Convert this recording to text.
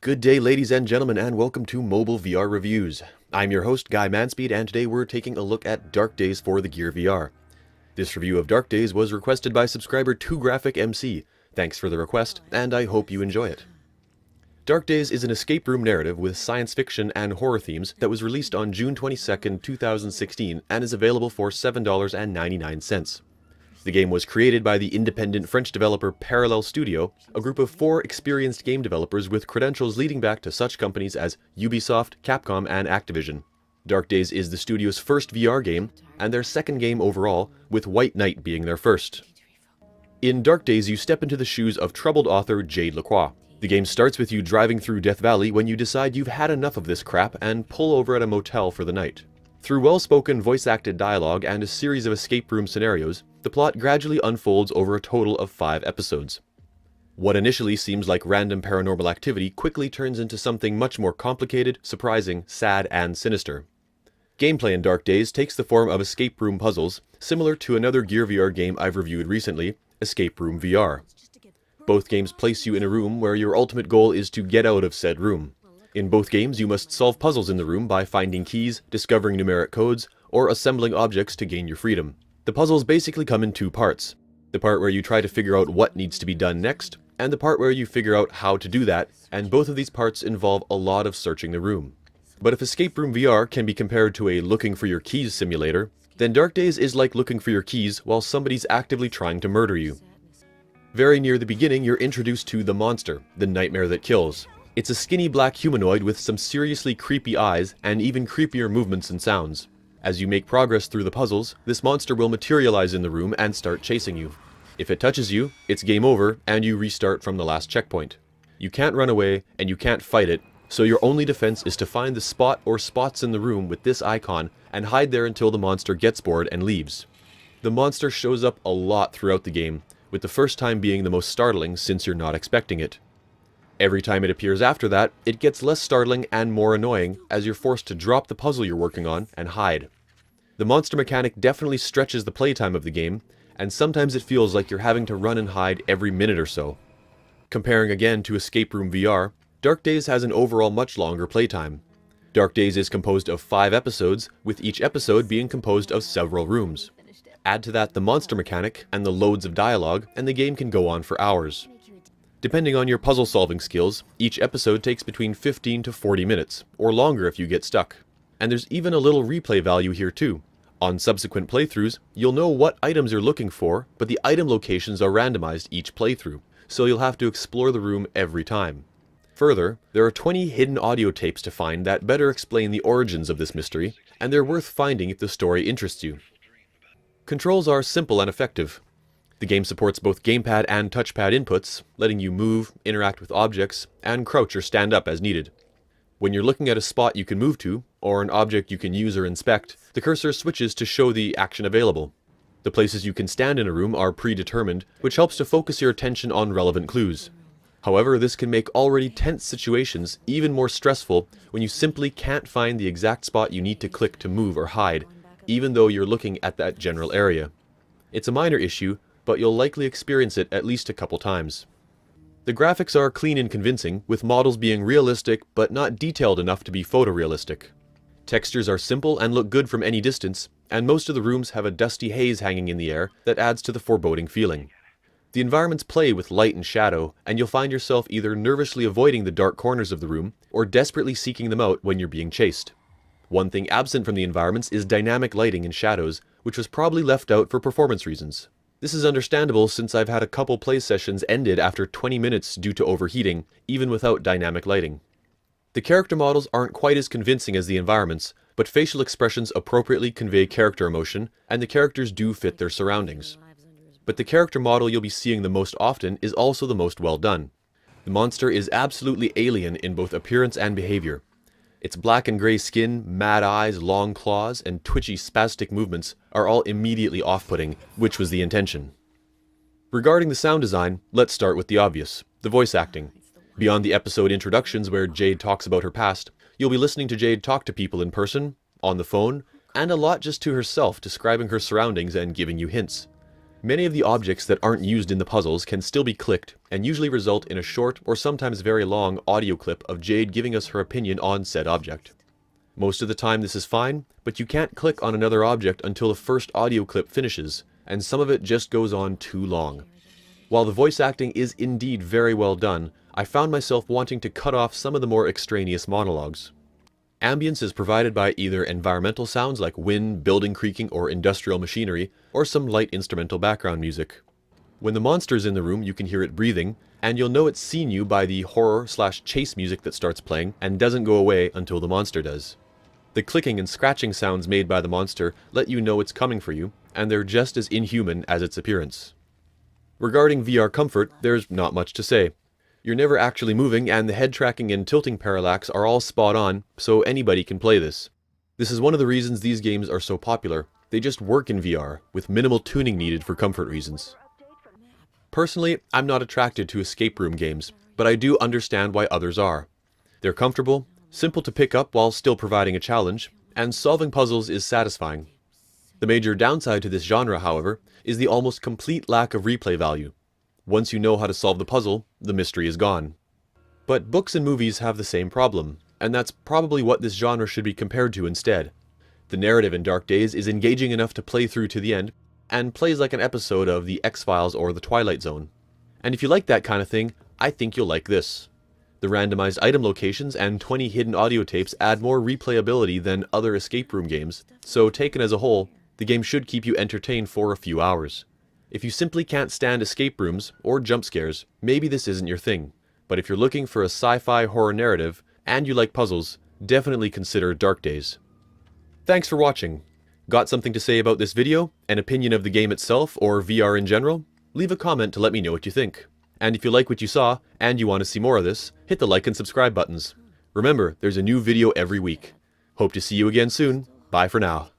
Good day, ladies and gentlemen, and welcome to Mobile VR Reviews. I'm your host, Guy Manspeed, and today we're taking a look at Dark Days for the Gear VR. This review of Dark Days was requested by subscriber 2GraphicMC. Thanks for the request, and I hope you enjoy it. Dark Days is an escape room narrative with science fiction and horror themes that was released on June 22, 2016, and is available for $7.99. The game was created by the independent French developer Parallel Studio, a group of 4 experienced game developers with credentials leading back to such companies as Ubisoft, Capcom, and Activision. Dark Days is the studio's first VR game, and their second game overall, with White Knight being their first. In Dark Days, you step into the shoes of troubled author Jade Lacroix. The game starts with you driving through Death Valley when you decide you've had enough of this crap and pull over at a motel for the night. Through well-spoken voice-acted dialogue and a series of escape room scenarios, the plot gradually unfolds over a total of 5 episodes. What initially seems like random paranormal activity quickly turns into something much more complicated, surprising, sad, and sinister. Gameplay in Dark Days takes the form of escape room puzzles, similar to another Gear VR game I've reviewed recently, Escape Room VR. Both games place you in a room where your ultimate goal is to get out of said room. In both games, you must solve puzzles in the room by finding keys, discovering numeric codes, or assembling objects to gain your freedom. The puzzles basically come in 2 parts. The part where you try to figure out what needs to be done next, and the part where you figure out how to do that, and both of these parts involve a lot of searching the room. But if Escape Room VR can be compared to a looking for your keys simulator, then Dark Days is like looking for your keys while somebody's actively trying to murder you. Very near the beginning, you're introduced to the monster, the nightmare that kills. It's a skinny black humanoid with some seriously creepy eyes and even creepier movements and sounds. As you make progress through the puzzles, this monster will materialize in the room and start chasing you. If it touches you, it's game over and you restart from the last checkpoint. You can't run away and you can't fight it, so your only defense is to find the spot or spots in the room with this icon and hide there until the monster gets bored and leaves. The monster shows up a lot throughout the game, with the first time being the most startling since you're not expecting it. Every time it appears after that, it gets less startling and more annoying as you're forced to drop the puzzle you're working on and hide. The monster mechanic definitely stretches the playtime of the game, and sometimes it feels like you're having to run and hide every minute or so. Comparing again to Escape Room VR, Dark Days has an overall much longer playtime. Dark Days is composed of 5 episodes, with each episode being composed of several rooms. Add to that the monster mechanic and the loads of dialogue, and the game can go on for hours. Depending on your puzzle-solving skills, each episode takes between 15 to 40 minutes, or longer if you get stuck. And there's even a little replay value here too. On subsequent playthroughs, you'll know what items you're looking for, but the item locations are randomized each playthrough, so you'll have to explore the room every time. Further, there are 20 hidden audio tapes to find that better explain the origins of this mystery, and they're worth finding if the story interests you. Controls are simple and effective. The game supports both gamepad and touchpad inputs, letting you move, interact with objects, and crouch or stand up as needed. When you're looking at a spot you can move to, or an object you can use or inspect, the cursor switches to show the action available. The places you can stand in a room are predetermined, which helps to focus your attention on relevant clues. However, this can make already tense situations even more stressful when you simply can't find the exact spot you need to click to move or hide, even though you're looking at that general area. It's a minor issue, but you'll likely experience it at least a couple times. The graphics are clean and convincing, with models being realistic but not detailed enough to be photorealistic. Textures are simple and look good from any distance, and most of the rooms have a dusty haze hanging in the air that adds to the foreboding feeling. The environments play with light and shadow, and you'll find yourself either nervously avoiding the dark corners of the room or desperately seeking them out when you're being chased. One thing absent from the environments is dynamic lighting and shadows, which was probably left out for performance reasons. This is understandable since I've had a couple play sessions ended after 20 minutes due to overheating, even without dynamic lighting. The character models aren't quite as convincing as the environments, but facial expressions appropriately convey character emotion, and the characters do fit their surroundings. But the character model you'll be seeing the most often is also the most well done. The monster is absolutely alien in both appearance and behavior. Its black and gray skin, mad eyes, long claws, and twitchy spastic movements are all immediately off-putting, which was the intention. Regarding the sound design, let's start with the obvious, the voice acting. Beyond the episode introductions where Jade talks about her past, you'll be listening to Jade talk to people in person, on the phone, and a lot just to herself, describing her surroundings and giving you hints. Many of the objects that aren't used in the puzzles can still be clicked, and usually result in a short or sometimes very long audio clip of Jade giving us her opinion on said object. Most of the time this is fine, but you can't click on another object until the first audio clip finishes, and some of it just goes on too long. While the voice acting is indeed very well done, I found myself wanting to cut off some of the more extraneous monologues. Ambience is provided by either environmental sounds like wind, building creaking, or industrial machinery, or some light instrumental background music. When the monster's in the room, you can hear it breathing, and you'll know it's seen you by the horror/chase music that starts playing and doesn't go away until the monster does. The clicking and scratching sounds made by the monster let you know it's coming for you, and they're just as inhuman as its appearance. Regarding VR comfort, there's not much to say. You're never actually moving, and the head tracking and tilting parallax are all spot on, so anybody can play this. This is one of the reasons these games are so popular. They just work in VR, with minimal tuning needed for comfort reasons. Personally, I'm not attracted to escape room games, but I do understand why others are. They're comfortable, simple to pick up while still providing a challenge, and solving puzzles is satisfying. The major downside to this genre, however, is the almost complete lack of replay value. Once you know how to solve the puzzle, the mystery is gone. But books and movies have the same problem, and that's probably what this genre should be compared to instead. The narrative in Dark Days is engaging enough to play through to the end, and plays like an episode of The X-Files or The Twilight Zone. And if you like that kind of thing, I think you'll like this. The randomized item locations and 20 hidden audio tapes add more replayability than other escape room games, so taken as a whole, the game should keep you entertained for a few hours. If you simply can't stand escape rooms or jump scares, maybe this isn't your thing. But if you're looking for a sci-fi horror narrative, and you like puzzles, definitely consider Dark Days. Thanks for watching. Got something to say about this video, an opinion of the game itself, or VR in general? Leave a comment to let me know what you think. And if you like what you saw, and you want to see more of this, hit the like and subscribe buttons. Remember, there's a new video every week. Hope to see you again soon. Bye for now.